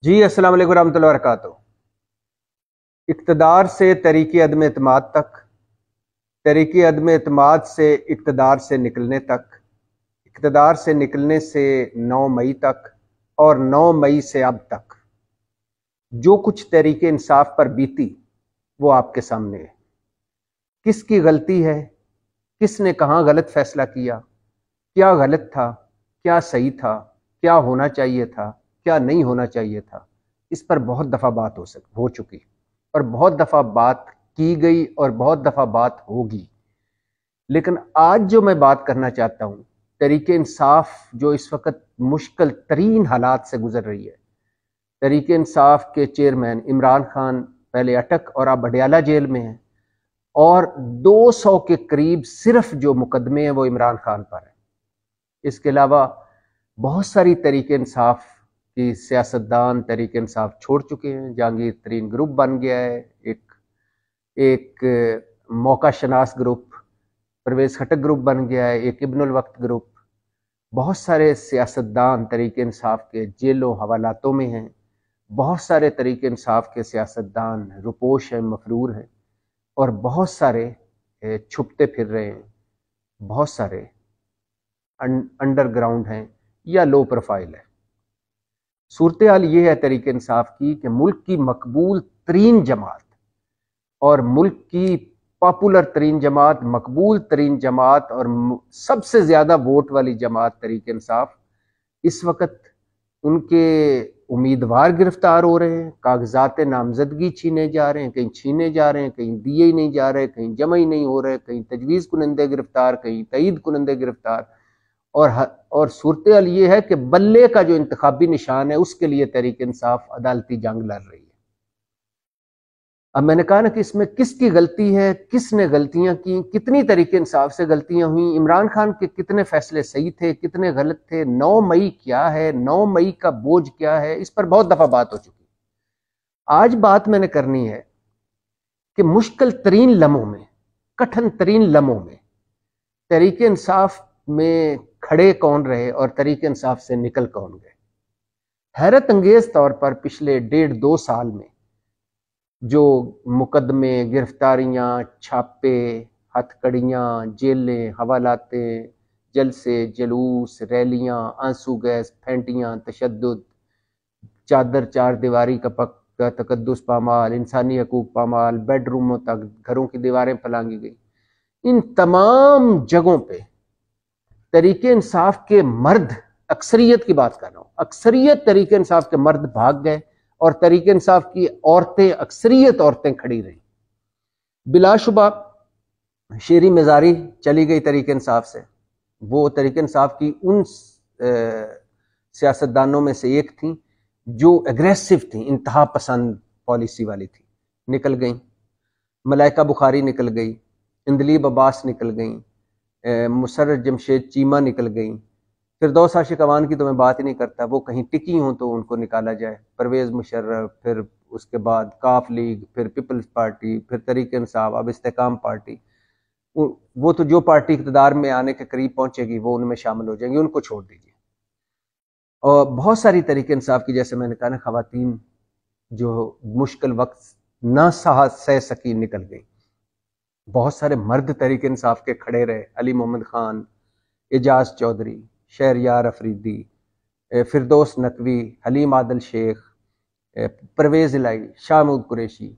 جی السلام علیکم ورحمۃ اللہ وبرکاتہ۔ اقتدار سے تحریک عدم اعتماد تک، تحریک عدم اعتماد سے اقتدار سے نکلنے تک، اقتدار سے نکلنے سے 9 مئی تک، اور 9 مئی سے اب تک جو کچھ تحریک انصاف پر بیتی وہ آپ کے سامنے ہے۔ کس کی غلطی ہے، کس نے کہاں غلط فیصلہ کیا، کیا غلط تھا، کیا صحیح تھا، کیا ہونا چاہیے تھا، کیا نہیں ہونا چاہیے تھا، اس پر بہت دفعہ بات ہو چکی، اور بہت دفعہ بات کی گئی، اور بہت دفعہ بات ہوگی۔ لیکن آج جو میں بات کرنا چاہتا ہوں، تحریک انصاف جو اس وقت مشکل ترین حالات سے گزر رہی ہے، تحریک انصاف کے چیئرمین عمران خان پہلے اٹک اور اب اڈیالہ جیل میں ہیں، اور 200 کے قریب صرف جو مقدمے ہیں وہ عمران خان پر ہیں۔ اس کے علاوہ بہت ساری تحریک انصاف کی سیاستدان تحریک انصاف چھوڑ چکے ہیں۔ جہانگیر ترین گروپ بن گیا ہے، ایک موقع شناس گروپ، پرویز خٹک گروپ بن گیا ہے، ایک ابن الوقت گروپ۔ بہت سارے سیاستدان تحریک انصاف کے جیلوں حوالاتوں میں ہیں، بہت سارے تحریک انصاف کے سیاستدان روپوش ہیں، مفرور ہیں، اور بہت سارے چھپتے پھر رہے ہیں، بہت سارے انڈر گراؤنڈ ہیں یا لو پروفائل ہے۔ صورتحال یہ ہے تحریک انصاف کی کہ ملک کی مقبول ترین جماعت اور ملک کی پاپولر ترین جماعت، مقبول ترین جماعت اور سب سے زیادہ ووٹ والی جماعت تحریک انصاف، اس وقت ان کے امیدوار گرفتار ہو رہے ہیں، کاغذات نامزدگی چھینے جا رہے ہیں، کہیں چھینے جا رہے ہیں، کہیں دیے ہی نہیں جا رہے، کہیں جمع ہی نہیں ہو رہے، کہیں تجویز کنندے گرفتار، کہیں تائید کنندے گرفتار، اور صورتحال یہ ہے کہ بلے کا جو انتخابی نشان ہے اس کے لیے تحریک انصاف عدالتی جنگ لڑ رہی ہے۔ اب میں نے کہا نا کہ اس میں کس کی غلطی ہے، کس نے غلطیاں کی، کتنی تحریک انصاف سے غلطیاں ہوئیں، عمران خان کے کتنے فیصلے صحیح تھے، کتنے غلط تھے، 9 مئی کیا ہے، 9 مئی کا بوجھ کیا ہے، اس پر بہت دفعہ بات ہو چکی۔ آج بات میں نے کرنی ہے کہ مشکل ترین لمحوں میں، کٹھن ترین لمحوں میں تحریک انصاف میں کھڑے کون رہے اور تحریک انصاف سے نکل کون گئے۔ حیرت انگیز طور پر پچھلے 1.5-2 سال میں جو مقدمے، گرفتاریاں، چھاپے، ہتھ کڑیاں، جیلیں، حوالاتیں، جلسے، جلوس، ریلیاں، آنسو گیس، پھینٹیاں، تشدد، چادر چار دیواری کا تقدس پامال، انسانی حقوق پامال، بیڈ روموں تک گھروں کی دیواریں پھلانگی گئی، ان تمام جگہوں پہ تحریک انصاف کے مرد، اکثریت کی بات کر رہا ہوں، اکثریت تحریک انصاف کے مرد بھاگ گئے، اور تحریک انصاف کی عورتیں، اکثریت عورتیں کھڑی رہیں۔ بلا شبہ شیریں مزاری چلی گئی تحریک انصاف سے، وہ تحریک انصاف کی ان سیاستدانوں میں سے ایک تھیں جو اگریسو تھیں، انتہا پسند پالیسی والی تھی، نکل گئیں۔ ملائکہ بخاری نکل گئی، اندلیب عباس نکل گئیں، مسرت جمشید چیمہ نکل گئیں، فردوس عاشق اوان کی تو میں بات ہی نہیں کرتا، وہ کہیں ٹکی ہوں تو ان کو نکالا جائے، پرویز مشرف، پھر اس کے بعد کاف لیگ، پھر پیپلز پارٹی، پھر تحریک انصاف، اب استحکام پارٹی، وہ تو جو پارٹی اقتدار میں آنے کے قریب پہنچے گی وہ ان میں شامل ہو جائیں گی، ان کو چھوڑ دیجیے۔ اور بہت ساری تحریک انصاف کی، جیسے میں نے کہا نا، خواتین جو مشکل وقت نہ سہ سکی نکل گئی، بہت سارے مرد تحریک انصاف کے کھڑے رہے، علی محمد خان، اعجاز چودھری، شہریار افریدی، فردوس نقوی، حلیم عادل شیخ، پرویز الہی، شاہ محمود قریشی،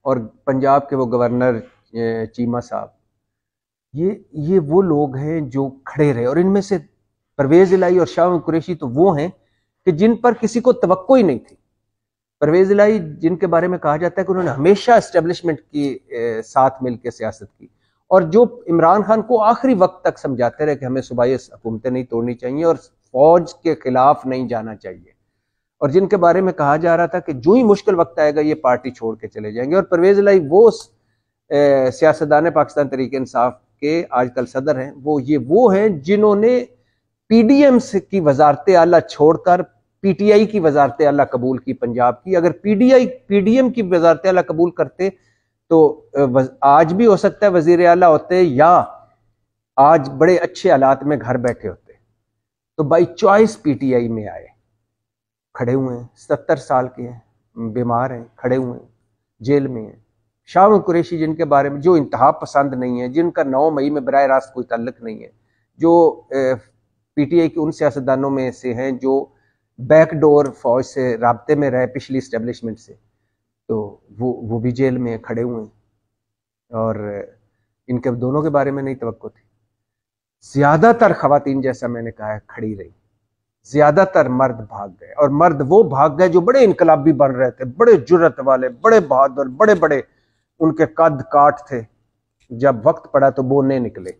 اور پنجاب کے وہ گورنر چیمہ صاحب، یہ وہ لوگ ہیں جو کھڑے رہے، اور ان میں سے پرویز الہی اور شاہ محمود قریشی تو وہ ہیں کہ جن پر کسی کو توقع ہی نہیں تھی۔ پرویز الہی جن کے بارے میں کہا جاتا ہے کہ انہوں نے ہمیشہ اسٹیبلشمنٹ کی ساتھ مل کے سیاست کی، اور جو عمران خان کو آخری وقت تک سمجھاتے رہے کہ ہمیں صوبائی حکومتیں نہیں توڑنی چاہیے اور فوج کے خلاف نہیں جانا چاہیے، اور جن کے بارے میں کہا جا رہا تھا کہ جو ہی مشکل وقت آئے گا یہ پارٹی چھوڑ کے چلے جائیں گے۔ اور پرویز الہی وہ سیاستدان پاکستان تحریک انصاف کے آج کل صدر ہیں، وہ ہیں جنہوں نے پی ڈی ایم کی وزارت اعلیٰ چھوڑ کر پی ٹی آئی کی وزارت اعلیٰ قبول کی پنجاب کی۔ اگر پی ڈی ایم کی وزارت اعلیٰ قبول کرتے تو آج بھی ہو سکتا ہے وزیر اعلیٰ ہوتے، یا آج بڑے اچھے حالات میں گھر بیٹھے ہوتے، تو by choice P T I میں آئے، کھڑے ہوئے ہیں، 70 سال کے ہیں، بیمار ہیں، کھڑے ہوئے ہیں، جیل میں ہیں۔ شاہ محمود قریشی جن کے بارے میں جو انتہا پسند نہیں ہے، جن کا 9 مئی میں براہ راست کوئی تعلق نہیں ہے، جو پی ٹی آئی کے ان سیاستدانوں میں سے ہیں جو بیک ڈور فوج سے رابطے میں رہے پچھلی اسٹیبلشمنٹ سے، تو وہ بھی جیل میں کھڑے ہوئے ہیں، اور ان کے دونوں کے بارے میں نہیں توقع تھی۔ زیادہ تر خواتین، جیسا میں نے کہا ہے، کھڑی رہی، زیادہ تر مرد بھاگ گئے، اور مرد وہ بھاگ گئے جو بڑے انقلابی بن رہے تھے، بڑے جرت والے، بڑے بہادر، بڑے بڑے ان کے قد کاٹ تھے، جب وقت پڑا تو بولنے نکلے۔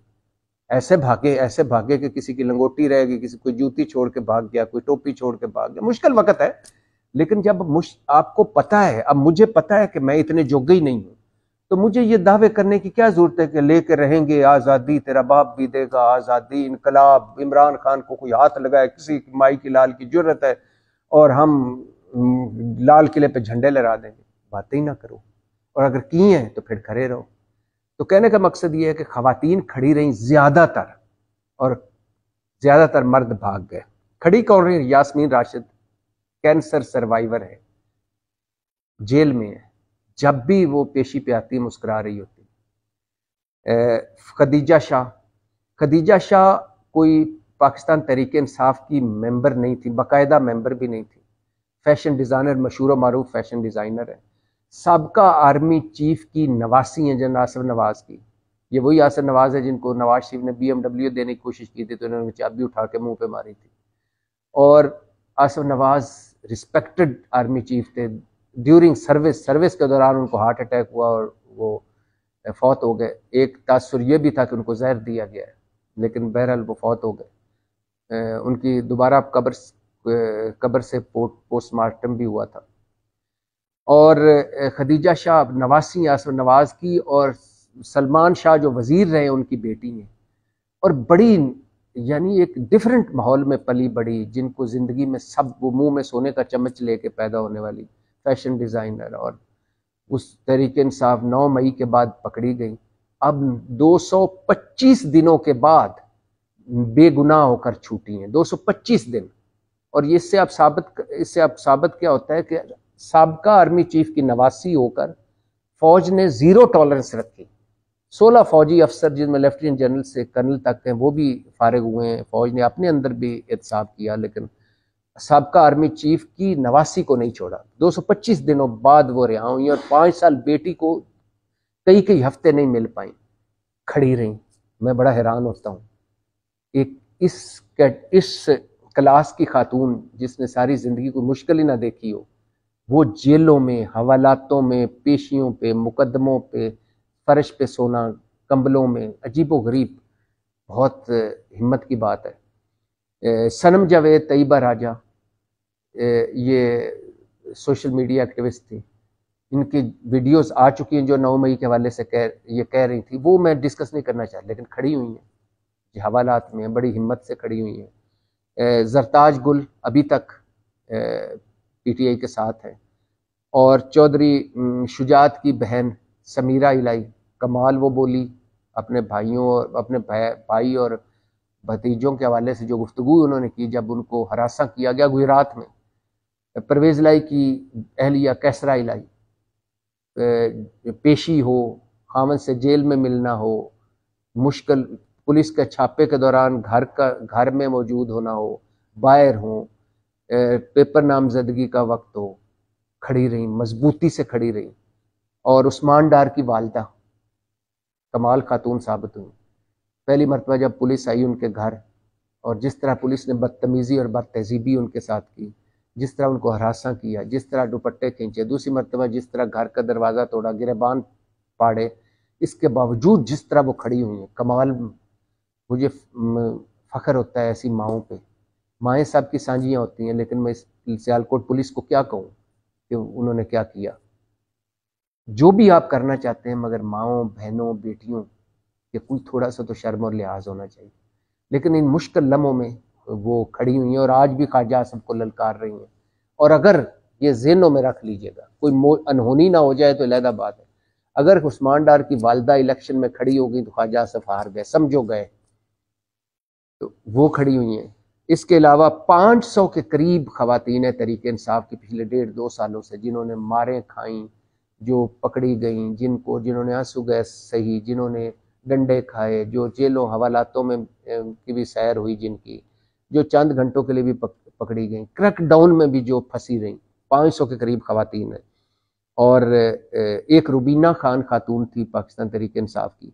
ایسے بھاگے کہ کسی کی لنگوٹی رہ گئی، کسی کوئی جوتی چھوڑ کے بھاگ گیا، کوئی ٹوپی چھوڑ کے بھاگ گیا۔ مشکل وقت ہے، لیکن جب آپ کو پتا ہے، اب مجھے پتا ہے کہ میں اتنے جوگی نہیں ہوں، تو مجھے یہ دعوے کرنے کی کیا ضرورت ہے کہ لے کے رہیں گے آزادی، تیرا باپ بھی دے گا آزادی، انقلاب، عمران خان کو کوئی ہاتھ لگائے، کسی مائی کی لال کی جرت ہے اور ہم لال قلعے پہ جھنڈے لہرا دیں گے۔ باتیں ہی نہ کرو، اور اگر کی ہیں تو پھر کھڑے رہو۔ تو کہنے کا مقصد یہ ہے کہ خواتین کھڑی رہیں زیادہ تر، اور زیادہ تر مرد بھاگ گئے۔ کھڑی کون رہی؟ یاسمین راشد، کینسر سروائیور ہے، جیل میں ہے، جب بھی وہ پیشی پہ آتی مسکرا رہی ہوتی۔ خدیجہ شاہ کوئی پاکستان تحریک انصاف کی ممبر نہیں تھی، باقاعدہ ممبر بھی نہیں تھی، فیشن ڈیزائنر، مشہور و معروف فیشن ڈیزائنر ہے، سابقہ آرمی چیف کی نواسی ہیں، جنرل آصف نواز کی۔ یہ وہی آصف نواز ہے جن کو نواز شریف نے BMW دینے کی کوشش کی تھی تو انہوں نے چابی اٹھا کے منہ پہ ماری تھی، اور آصف نواز رسپیکٹڈ آرمی چیف تھے۔ ڈیورنگ سروس کے دوران ان کو ہارٹ اٹیک ہوا اور وہ فوت ہو گئے۔ ایک تاثر یہ بھی تھا کہ ان کو زہر دیا گیا ہے، لیکن بہرحال وہ فوت ہو گئے۔ ان کی دوبارہ قبر سے پوسٹ مارٹم بھی ہوا تھا۔ اور خدیجہ شاہ نواسی آصف نواز کی، اور سلمان شاہ جو وزیر رہے ان کی بیٹی ہیں، اور بڑی یعنی ایک ڈیفرنٹ ماحول میں پلی بڑی، جن کو زندگی میں سب وہ منہ میں سونے کا چمچ لے کے پیدا ہونے والی فیشن ڈیزائنر، اور اس تحریک انصاف 9 مئی کے بعد پکڑی گئی۔ اب 225 دنوں کے بعد بے گناہ ہو کر چھوٹی ہیں، 225 دن۔ اور اس سے اب ثابت کیا ہوتا ہے کہ سابقہ آرمی چیف کی نواسی ہو کر فوج نے زیرو ٹالرنس رکھی۔ 16 فوجی افسر جن میں لیفٹیننٹ جنرل سے کرنل تک ہیں وہ بھی فارغ ہوئے ہیں، فوج نے اپنے اندر بھی احتساب کیا، لیکن سابقہ آرمی چیف کی نواسی کو نہیں چھوڑا۔ 225 دنوں بعد وہ رہا ہوئی، اور 5 سال بیٹی کو کئی ہفتے نہیں مل پائیں، کھڑی رہیں۔ میں بڑا حیران ہوتا ہوں، ایک اس کلاس کی خاتون جس نے ساری زندگی کو مشکل ہی نہ دیکھی ہو، وہ جیلوں میں، حوالاتوں میں، پیشیوں پہ، مقدموں پہ، فرش پہ سونا، کمبلوں میں، عجیب و غریب، بہت ہمت کی بات ہے۔ صنم جاوید، طیبہ راجہ، یہ سوشل میڈیا ایکٹیوسٹ تھی، ان کی ویڈیوز آ چکی ہیں جو 9 مئی کے حوالے سے یہ کہہ رہی تھی، وہ میں ڈسکس نہیں کرنا چاہتا، لیکن کھڑی ہوئی ہیں، یہ حوالات میں بڑی ہمت سے کھڑی ہوئی ہیں۔ زرتاج گل ابھی تک PTI کے ساتھ ہے، اور چودھری شجاعت کی بہن سمیرہ الہی، کمال وہ بولی اپنے بھائی اور بھتیجوں کے حوالے سے جو گفتگو انہوں نے کی جب ان کو ہراساں کیا گیا گجرات میں۔ پرویز الہی کی اہلیہ کیسرا الہی، پیشی ہو، خامن سے جیل میں ملنا ہو، مشکل پولیس کے چھاپے کے دوران گھر میں موجود ہونا ہو، باہر ہوں، پیپر نامزدگی کا وقت ہو، کھڑی رہیں، مضبوطی سے کھڑی رہیں۔ اور عثمان ڈار کی والدہ کمال خاتون ثابت ہوئی، پہلی مرتبہ جب پولیس آئی ان کے گھر، اور جس طرح پولیس نے بدتمیزی اور بد تہذیبی ان کے ساتھ کی، جس طرح ان کو ہراساں کیا، جس طرح دوپٹے کھینچے، دوسری مرتبہ جس طرح گھر کا دروازہ توڑا، گریبان پاڑے، اس کے باوجود جس طرح وہ کھڑی ہوئی ہیں، کمال، مجھے فخر ہوتا ہے ایسی ماؤں پہ۔ مائیں سب کی سانجیاں ہوتی ہیں، لیکن میں اس سیالکوٹ پولیس کو کیا کہوں کہ انہوں نے کیا کیا۔ جو بھی آپ کرنا چاہتے ہیں، مگر ماؤں، بہنوں، بیٹیوں کہ کوئی تھوڑا سا تو شرم اور لحاظ ہونا چاہیے۔ لیکن ان مشکل لمحوں میں وہ کھڑی ہوئی ہیں، اور آج بھی خواجہ آصف کو للکار رہی ہیں۔ اور اگر یہ ذہنوں میں رکھ لیجئے گا، کوئی انہونی نہ ہو جائے تو علیحدہ بات ہے، اگر عثمان ڈار کی والدہ الیکشن میں کھڑی ہو گئی تو خواجہ آصف ہار گئے، سمجھو گئے، تو وہ کھڑی ہوئی ہیں۔ اس کے علاوہ 500 کے قریب خواتین تحریک انصاف کی پچھلے 1.5-2 سالوں سے جنہوں نے ماریں کھائیں، جو پکڑی گئیں، جنہوں نے آنسو گیس سہی، جنہوں نے ڈنڈے کھائے، جو جیلوں حوالاتوں میں کی بھی سیر ہوئی، جن کی جو چند گھنٹوں کے لیے بھی پکڑی گئیں، کریک ڈاؤن میں بھی جو پھنسی رہیں، 500 کے قریب خواتین ہیں۔ اور ایک روبینہ خان خاتون تھی پاکستان تحریک انصاف کی،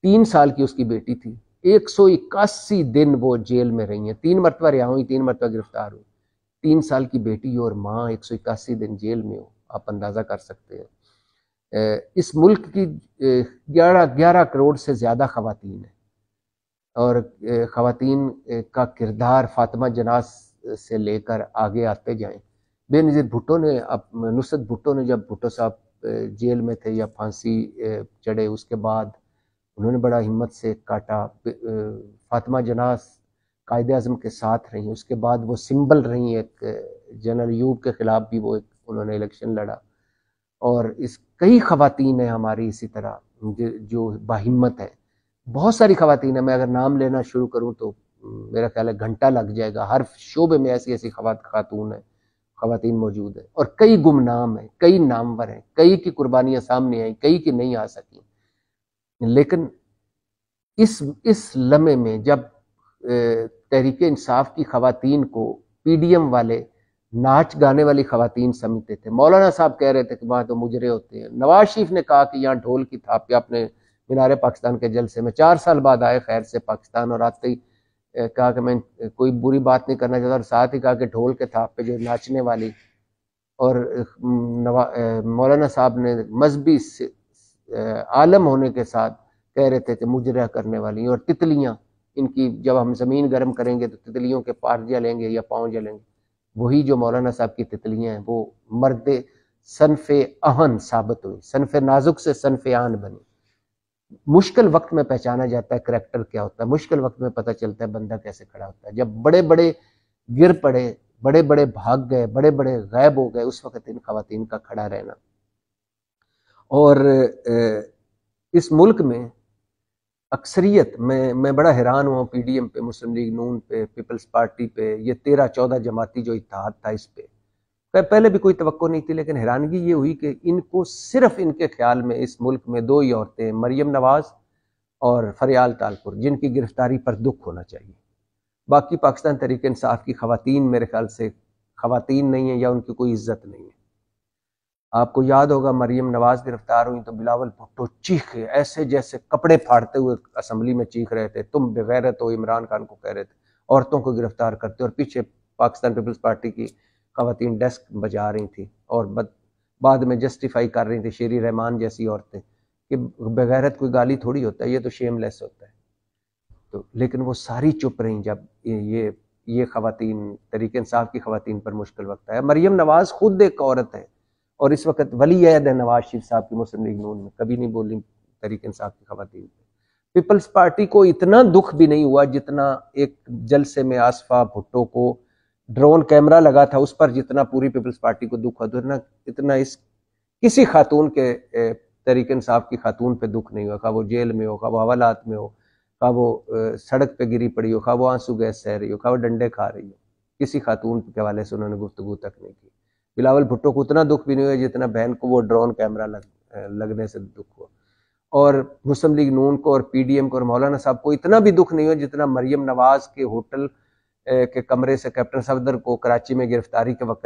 3 سال کی اس کی بیٹی تھی، 181 دن وہ جیل میں رہی ہیں، 3 مرتبہ رہا ہوئی، 3 مرتبہ گرفتار ہوئی، 3 سال کی بیٹی اور ماں 181 دن جیل میں ہو، آپ اندازہ کر سکتے ہیں۔ اس ملک کی 11 کروڑ سے زیادہ خواتین ہیں، اور خواتین کا کردار فاطمہ جناح سے لے کر آگے آتے جائیں۔ بے نظیر بھٹو نے، نصرت بھٹو نے، جب بھٹو صاحب جیل میں تھے یا پھانسی چڑھے، اس کے بعد انہوں نے بڑا ہمت سے کاٹا۔ فاطمہ جناح قائد اعظم کے ساتھ رہیں، اس کے بعد وہ سمبل رہیں، ایک جنرل ایوب کے خلاف بھی وہ انہوں نے الیکشن لڑا، اور کئی خواتین ہیں ہماری اسی طرح جو باہمت ہیں، بہت ساری خواتین ہیں۔ میں اگر نام لینا شروع کروں تو میرا خیال ہے گھنٹہ لگ جائے گا، ہر شعبے میں ایسی خاتون ہیں، خواتین موجود ہیں، اور کئی گمنام ہیں، کئی نامور ہیں، کئی کی قربانیاں سامنے آئیں، کئی کی نہیں آ سکیں۔ لیکن اس لمحے میں جب تحریک انصاف کی خواتین کو پی ڈی ایم والے ناچ گانے والی خواتین سمجھتے تھے، مولانا صاحب کہہ رہے تھے کہ وہاں تو مجرے ہوتے ہیں، نواز شریف نے کہا کہ یہاں ڈھول کی تھاپ پہ اپنے مینار پاکستان کے جلسے میں 4 سال بعد آئے خیر سے پاکستان، اور آتے ہی کہا کہ میں کوئی بری بات نہیں کرنا چاہتا، اور ساتھ ہی کہا کہ ڈھول کے تھاپ پہ جو ناچنے والی، اور مولانا صاحب نے مذہبی عالم ہونے کے ساتھ کہہ رہے تھے کہ مجرہ کرنے والی، اور تتلیاں ان کی جب ہم زمین گرم کریں گے تو تتلیوں کے پار جلیں گے یا پاؤں جلیں گے، وہی جو مولانا صاحب کی تتلیاں ہیں وہ مرد صنف اہن ثابت ہوئی، صنف نازک سے صنف آن بنی۔ مشکل وقت میں پہچانا جاتا ہے کریکٹر کیا ہوتا ہے، مشکل وقت میں پتہ چلتا ہے بندہ کیسے کھڑا ہوتا ہے۔ جب بڑے بڑے گر پڑے، بڑے بڑے بھاگ گئے، بڑے بڑے غائب ہو گئے، اس وقت ان خواتین کا کھڑا رہنا۔ اور اس ملک میں اکثریت میں بڑا حیران ہوا پی ڈی ایم پہ، مسلم لیگ نون پہ، پیپلز پارٹی پہ، یہ 13-14 جماعتی جو اتحاد تھا اس پہ پہلے بھی کوئی توقع نہیں تھی، لیکن حیرانگی یہ ہوئی کہ ان کو صرف ان کے خیال میں اس ملک میں 2 ہی عورتیں، مریم نواز اور فریال تالپور، جن کی گرفتاری پر دکھ ہونا چاہیے۔ باقی پاکستان تحریک انصاف کی خواتین میرے خیال سے خواتین نہیں ہیں، یا ان کی کوئی عزت نہیں ہے۔ آپ کو یاد ہوگا مریم نواز گرفتار ہوئی تو بلاول بھٹو چیخے، ایسے جیسے کپڑے پھاڑتے ہوئے اسمبلی میں چیخ رہے تھے، تم بغیرت ہو، عمران خان کو کہہ رہے تھے، عورتوں کو گرفتار کرتے، اور پیچھے پاکستان پیپلز پارٹی کی خواتین ڈیسک بجا رہی تھیں، اور بعد میں جسٹیفائی کر رہی تھیں شیری رحمان جیسی عورتیں کہ بغیرت کوئی گالی تھوڑی ہوتا ہے، یہ تو شیم لیس ہوتا ہے۔ تو لیکن وہ ساری چپ رہیں جب یہ خواتین تحریک انصاف کی خواتین پر مشکل وقت آیا۔ مریم نواز خود ایک عورت ہے، اور اس وقت ولی عہد ہے نواز شریف صاحب کی مسلم لیگ نون میں، کبھی نہیں بولی تحریک انصاف کی خواتین پہ۔ پیپلز پارٹی کو اتنا دکھ بھی نہیں ہوا جتنا ایک جلسے میں آصفہ بھٹو کو ڈرون کیمرہ لگا تھا اس پر، جتنا پوری پیپلز پارٹی کو دکھ ہوا، اتنا کسی خاتون کے تحریک انصاف کی خاتون پہ دکھ نہیں ہوا، خواہ وہ جیل میں ہو، خواہ وہ حوالات میں ہو، خواہ وہ سڑک پہ گری پڑی ہو، خواہ وہ آنسو گیس سہ رہی ہو، خواہ وہ ڈنڈے کھا رہی ہو، کسی خاتون کے حوالے سے انہوں نے گفتگو تک نہیں کی۔ بلاول بھٹو کو اتنا دکھ بھی نہیں ہوا جتنا بہن کو وہ ڈرون کیمرہ لگنے سے دکھ ہوا، اور مسلم لیگ نون کو اور پی ڈی ایم کو اور مولانا صاحب کو اتنا بھی دکھ نہیں ہوا جتنا مریم نواز کے ہوٹل کے کمرے سے کیپٹن صفدر کو کراچی میں گرفتاری کے وقت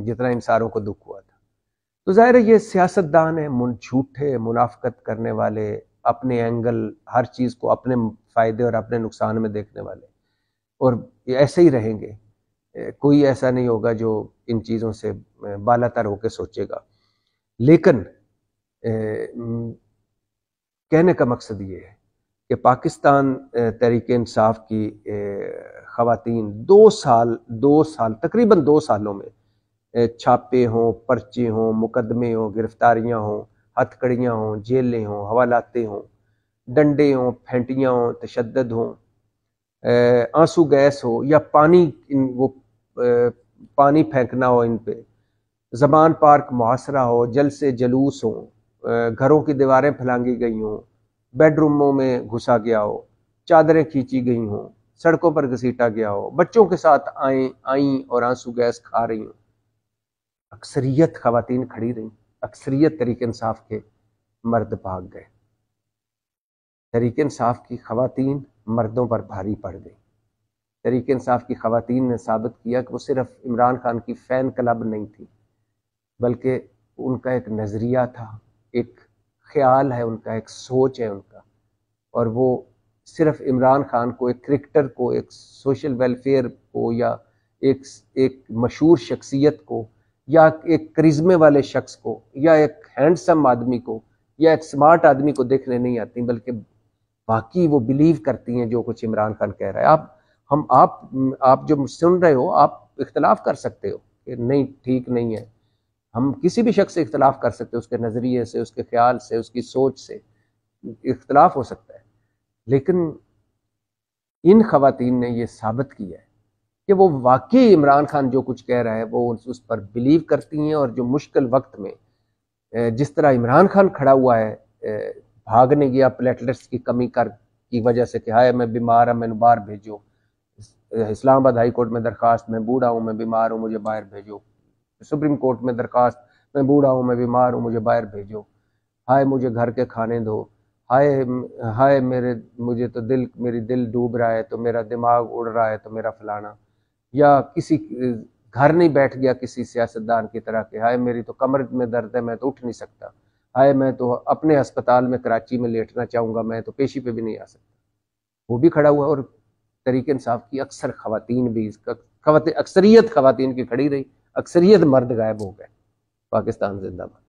جتنا ان ساروں کو دکھ ہوا تھا۔ تو ظاہر ہے یہ سیاستدان ہیں، جھوٹے منافقت کرنے والے، اپنے اینگل، ہر چیز کو اپنے فائدے اور اپنے نقصان میں دیکھنے والے، اور ایسے ہی رہیں گے۔ کوئی ایسا نہیں ہوگا جو ان چیزوں سے بالا تر ہو کے سوچے گا۔ لیکن کہنے کا مقصد یہ ہے کہ پاکستان تحریک انصاف کی خواتین 2 سال تقریباً 2 سالوں میں چھاپے ہوں، پرچے ہوں، مقدمے ہوں، گرفتاریاں ہوں، ہتھ کڑیاں ہوں، جیلیں ہوں، حوالاتیں ہوں، ڈنڈے ہوں، پھینٹیاں ہوں، تشدد ہوں، آنسو گیس ہو، یا پانی پھینکنا ہو ان پہ، زبان پارک محاصرہ ہو، جلسے جلوس ہوں، گھروں کی دیواریں پھلانگی گئی ہوں، بیڈ روموں میں گھسا گیا ہو، چادریں کھینچی گئی ہوں، سڑکوں پر گھسیٹا گیا ہو، بچوں کے ساتھ آئیں اور آنسو گیس کھا رہی ہوں، اکثریت خواتین کھڑی رہیں، اکثریت تحریک انصاف کے مرد بھاگ گئے، تحریک انصاف کی خواتین مردوں پر بھاری پڑ گئی۔ تحریک انصاف کی خواتین نے ثابت کیا کہ وہ صرف عمران خان کی فین کلب نہیں تھی، بلکہ ان کا ایک نظریہ تھا، ایک خیال ہے ان کا، ایک سوچ ہے ان کا، اور وہ صرف عمران خان کو، ایک کرکٹر کو، ایک سوشل ویلفیئر کو، یا ایک مشہور شخصیت کو، یا ایک کرزمے والے شخص کو، یا ایک ہینڈسم آدمی کو، یا ایک سمارٹ آدمی کو دیکھنے نہیں آتی، بلکہ باقی وہ بلیو کرتی ہیں جو کچھ عمران خان کہہ رہا ہے۔ آپ جو سن رہے ہو، آپ اختلاف کر سکتے ہو کہ نہیں ٹھیک نہیں ہے، ہم کسی بھی شخص سے اختلاف کر سکتے ہیں، اس کے نظریے سے، اس کے خیال سے، اس کی سوچ سے اختلاف ہو سکتا ہے، لیکن ان خواتین نے یہ ثابت کیا ہے کہ وہ واقعی عمران خان جو کچھ کہہ رہا ہے وہ اس پر بلیو کرتی ہیں، اور جو مشکل وقت میں جس طرح عمران خان کھڑا ہوا ہے، بھاگنے گیا پلیٹلیٹس کی کمی کی وجہ سے کہ ہائے میں بیمار ہوں، میں باہر بھیجو، اسلام آباد ہائی کورٹ میں درخواست، میں بوڑھا ہوں، میں بیمار ہوں، مجھے باہر بھیجو، سپریم کورٹ میں درخواست، میں بوڑھا ہوں، میں بیمار ہوں، مجھے باہر بھیجو، ہائے مجھے گھر کے کھانے دو، ہائے مجھے تو میری دل ڈوب رہا ہے، تو میرا دماغ اڑ رہا ہے، تو میرا فلانا، یا کسی گھر نہیں بیٹھ گیا کسی سیاستدان کی طرح کہ ہائے میری تو کمر میں درد ہے، میں تو اٹھ نہیں سکتا، ہائے میں تو اپنے ہسپتال میں کراچی میں لیٹنا چاہوں گا، میں تو پیشی پہ بھی نہیں آ سکتا۔ وہ بھی کھڑا ہوا، اور تحریک انصاف کی اکثر خواتین بھی، اکثریت خواتین کی کھڑی رہی، اکثریت مرد غائب ہو گئے۔ پاکستان زندہ باد۔